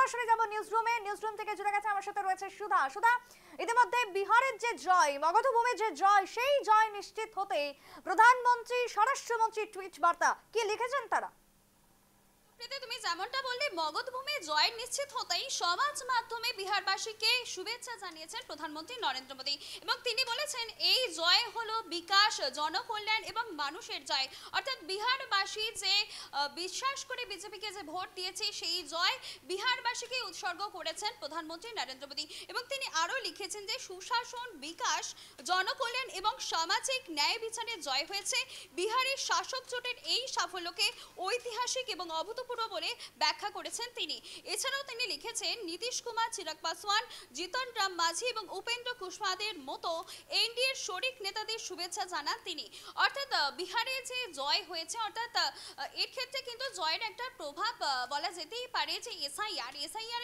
সরাসরি যাব নিউজরুম থেকে জুড়ে গেছে আমার সাথে রয়েছে সুধা। ইতিমধ্যে বিহারের যে জয়, মগধ ভূমে যে জয়, সেই জয় নিশ্চিত হতে প্রধানমন্ত্রী, স্বরাষ্ট্রমন্ত্রী টুইট বার্তা কি লিখেছেন তারা? তুমি যেমনটা বললে, মগধ ভূমে জয় নিশ্চিত হতেই সমাজ মাধ্যমে বিহারবাসীকে শুভেচ্ছা জানিয়েছেন প্রধানমন্ত্রী নরেন্দ্র মোদী এবং তিনি বলেছেন এই জয় হলো বিকাশ, জনকল্যাণ এবং মানুষের জয়। অর্থাৎ বিহারবাসী যে বিশ্বাস করে বিজেপিকে যে ভোট দিয়েছে সেই জয় বিহারবাসীকে উৎসর্গ করেছেন প্রধানমন্ত্রী নরেন্দ্র মোদী এবং তিনি আরও লিখেছেন যে সুশাসন, বিকাশ, জনকল্যাণ এবং সামাজিক ন্যায় বিচারের জয় হয়েছে। বিহারের শাসক জোটের এই সাফল্যকে ঐতিহাসিক এবং অভূতপূর্ব বলে ব্যাখ্যা করেছেন তিনি। এছাড়াও তিনি লিখেছেন নীতিশ কুমার, চিরাগ পাসওয়ান, জিতন রাম মাঝি এবং উপেন্দ্র কুশওয়াহাদের মতো এনডিএর শরিক নেতাদের শুভেচ্ছা জানান তিনি। অর্থাৎ বিহারে যে জয় হয়েছে, অর্থাৎ এর ক্ষেত্রে কিন্তু জয়ের একটা প্রভাব বলা যেতেই পারে যে এসআইআর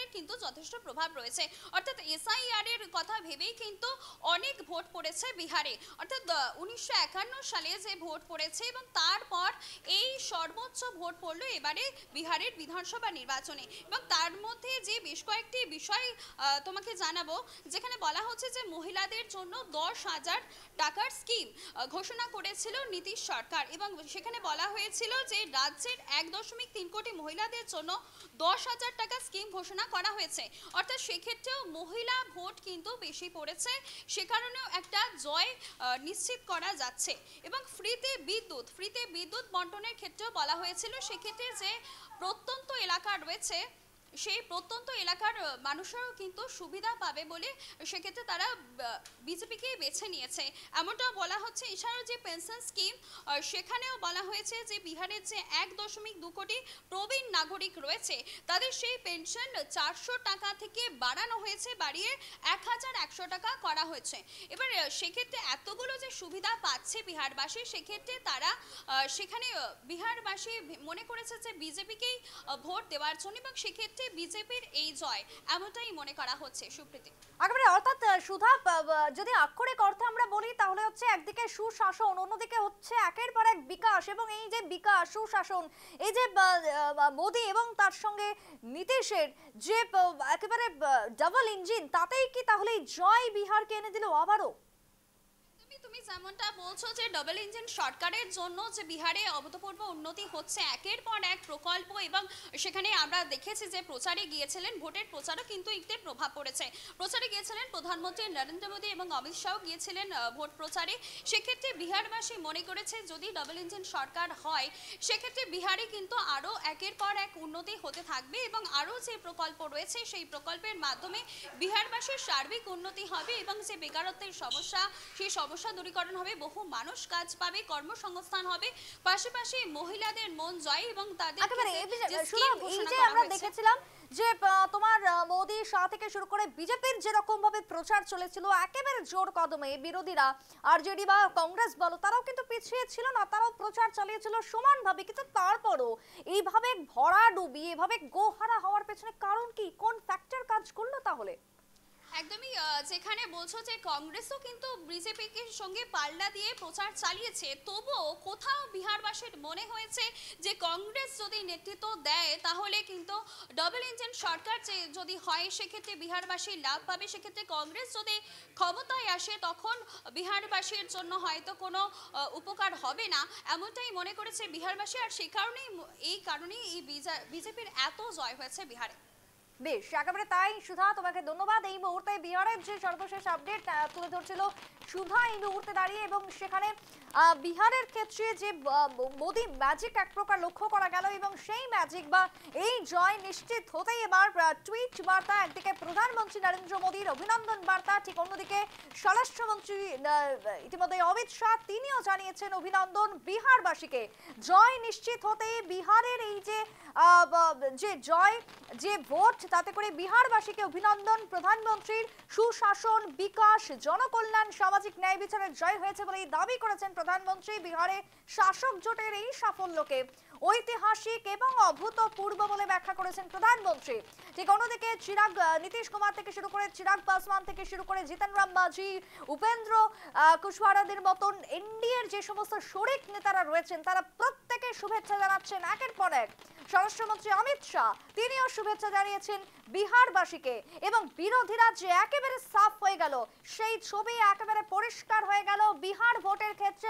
এর কিন্তু যথেষ্ট প্রভাব রয়েছে। অর্থাৎ এসআইআর এর কথা ভেবেই কিন্তু অনেক ভোট পড়েছে বিহারে। অর্থাৎ 1951 সালে যে ভোট পড়েছে এবং তারপর এই সর্বোচ্চ ভোট পড়লো এবারে বিহারের বিধানসভা নির্বাচনে এবং তার মধ্যে যে বেশ কয়েকটি বিষয় তোমাকে জানাবো, যেখানে বলা হচ্ছে যে মহিলাদের জন্য 10,000 টাকার স্কিম ঘোষণা করেছিল নীতিশ সরকার এবং সেখানে বলা হয়েছিল যে রাজ্যের 1.3 কোটি মহিলাদের জন্য 10,000 টাকা স্কিম ঘোষণা করা হয়েছে। অর্থাৎ সেক্ষেত্রেও মহিলা ভোট কিন্তু বেশি পড়েছে, সে কারণেও একটা জয় নিশ্চিত করা যাচ্ছে। এবং ফ্রিতে বিদ্যুৎ বন্টনের ক্ষেত্রেও বলা হয়েছিল সেক্ষেত্রে যে প্রত্যন্ত এলাকা রয়েছে সেই প্রত্যন্ত এলাকার মানুষরাও কিন্তু সুবিধা পাবে বলে সেক্ষেত্রে তারা বিজেপিকেই বেছে নিয়েছে এমনটাও বলা হচ্ছে। এছাড়াও যে পেনশন স্কিম, সেখানেও বলা হয়েছে যে বিহারের যে 1.2 কোটি প্রবীণ নাগরিক রয়েছে তাদের সেই পেনশন 400 টাকা থেকে বাড়ানো হয়েছে, বাড়িয়ে 1,100 টাকা করা হয়েছে। এবার সেক্ষেত্রে এতগুলো যে সুবিধা পাচ্ছে বিহারবাসী, সেক্ষেত্রে তারা সেখানে বিহারবাসী মনে করেছে যে বিজেপিকেই ভোট দেওয়ার জন্য এবং সেক্ষেত্রে বিজেপির এই জয় এমনটাই মনে করা হচ্ছে। সুপ্রীতি, একেবারে অর্থাৎ সুধা, যদি আক্ষরিক অর্থে আমরা বলি তাহলে হচ্ছে একদিকে সুশাসন, অন্যদিকে হচ্ছে একের পর এক বিকাশ এবং এই যে বিকাশ, সুশাসন, এই যে মোদী এবং তার সঙ্গে নীতিশের যে একেবারে ডাবল ইঞ্জিন, তাতেই কি তাহলে জয় বিহারকে এনে দিল আবারও? তুমি যেমনটা বলছো যে ডাবল ইঞ্জিন সরকারের জন্য যে বিহারে অভূতপূর্ব উন্নতি হচ্ছে, একের পর এক প্রকল্প এবং সেখানে আমরা দেখেছি যে প্রচারে গিয়েছিলেন, ভোটের প্রচারও কিন্তু এতে প্রভাব পড়েছে। প্রচারে গিয়েছিলেন প্রধানমন্ত্রী নরেন্দ্র মোদী এবং অমিত শাহ গিয়েছিলেন ভোট প্রচারে। সেক্ষেত্রে বিহারবাসী মনে করেছে যদি ডাবল ইঞ্জিন সরকার হয় সেক্ষেত্রে বিহারে কিন্তু আরও একের পর এক উন্নতি হতে থাকবে এবং আরও যে প্রকল্প রয়েছে সেই প্রকল্পের মাধ্যমে বিহারবাসীর সার্বিক উন্নতি হবে এবং যে বেকারত্বের সমস্যা, সেই সমস্যা দূরীকরণ হবে, বহু মানুষ কাজ পাবে, কর্মসংস্থান হবে, পাশাপাশি মহিলাদের মন জয় এবং তাদের আমরা দেখেছিলাম যে তোমার মোদী, শাহ থেকে শুরু করে বিজেপির যেরকম ভাবে প্রচার চলেছিল একেবারে জোর কদমে, বিরোধীরা আরজেডি বা কংগ্রেস বলো তারাও কিন্তু পিছিয়ে ছিল না, তারাও প্রচার চালিয়েছিল সমানভাবে। কিন্তু তারপরও এইভাবে ভরাডুবি, এভাবে গোহারা হওয়ার পেছনে কারণ কি, কোন ফ্যাক্টর কাজ করলো তাহলে? একদমই, যেখানে বলছো যে কংগ্রেসও কিন্তু বিজেপিকে সঙ্গে পাল্লা দিয়ে প্রচার চালিয়েছে, তবুও কোথাও বিহারবাসীর মনে হয়েছে যে কংগ্রেস যদি নেতৃত্ব দেয় তাহলে কিন্তু ডাবল ইঞ্জিন সরকার যে যদি হয় সেক্ষেত্রে বিহারবাসী লাভ পাবে। সেক্ষেত্রে কংগ্রেস যদি ক্ষমতায় আসে তখন বিহারবাসীর জন্য হয়তো কোনো উপকার হবে না, এমনটাই মনে করেছে বিহারবাসী। আর এই কারণেই এই বিজেপির এত জয় হয়েছে বিহারে। বেশ, একেবারে তাই সুধা, তোমাকে ধন্যবাদ। এই মুহূর্তে বিহারের যে সর্বশেষ আপডেট তুলে ধরছিল সুধা এই মুহূর্তে দাঁড়িয়ে, এবং সেখানে বিহারের ক্ষেত্রে যে মোদী ম্যাজিক এক প্রকার লক্ষ্য করা গেল এবং সেই ম্যাজিক বা এই জয় নিশ্চিত হতেই এবার টুইট বার্তা, একদিকে প্রধানমন্ত্রী নরেন্দ্র মোদীর অভিনন্দন বার্তা, ঠিক অন্যদিকে স্বরাষ্ট্রমন্ত্রী ইতিমধ্যে অমিত শাহ তিনিও জানিয়েছেন অভিনন্দন বিহারবাসীকে। জয় নিশ্চিত হতেই বিহারের এই যে জয়, যে ভোট, তাতে করে বিহারবাসীকে অভিনন্দন, প্রধানমন্ত্রীর সুশাসন, বিকাশ, জনকল্যাণ, সামাজিক ন্যায় বিচারের জয় হয়েছে বলেই দাবি করেছেন প্রধানমন্ত্রী। বিহারে শাসক জোটের এই সাফল্যকে ঐতিহাসিক এবং অভূতপূর্ব বলে ব্যাখ্যা করেছেন প্রধানমন্ত্রী। ঠিক অন্যদিকে নীতিশ কুমার থেকে শুরু করে চিরাগ পাসওয়ান থেকে শুরু করে জিতন রাম মাঝি, উপেন্দ্র কুশওয়াহাদের মতন এনডিএর যে সমস্ত শরিক নেতারা রয়েছেন তারা প্রত্যেকে শুভেচ্ছা জানাচ্ছেন একের পর এক। স্বরাষ্ট্রমন্ত্রী অমিত শাহ তিনিও শুভেচ্ছা জানিয়েছেন বিহারবাসীকে এবং বিরোধীরা যে একেবারে সাফ হয়ে গেল সেই ছবি একেবারে পরিষ্কার হয়ে গেল বিহার ভোটের ক্ষেত্রে।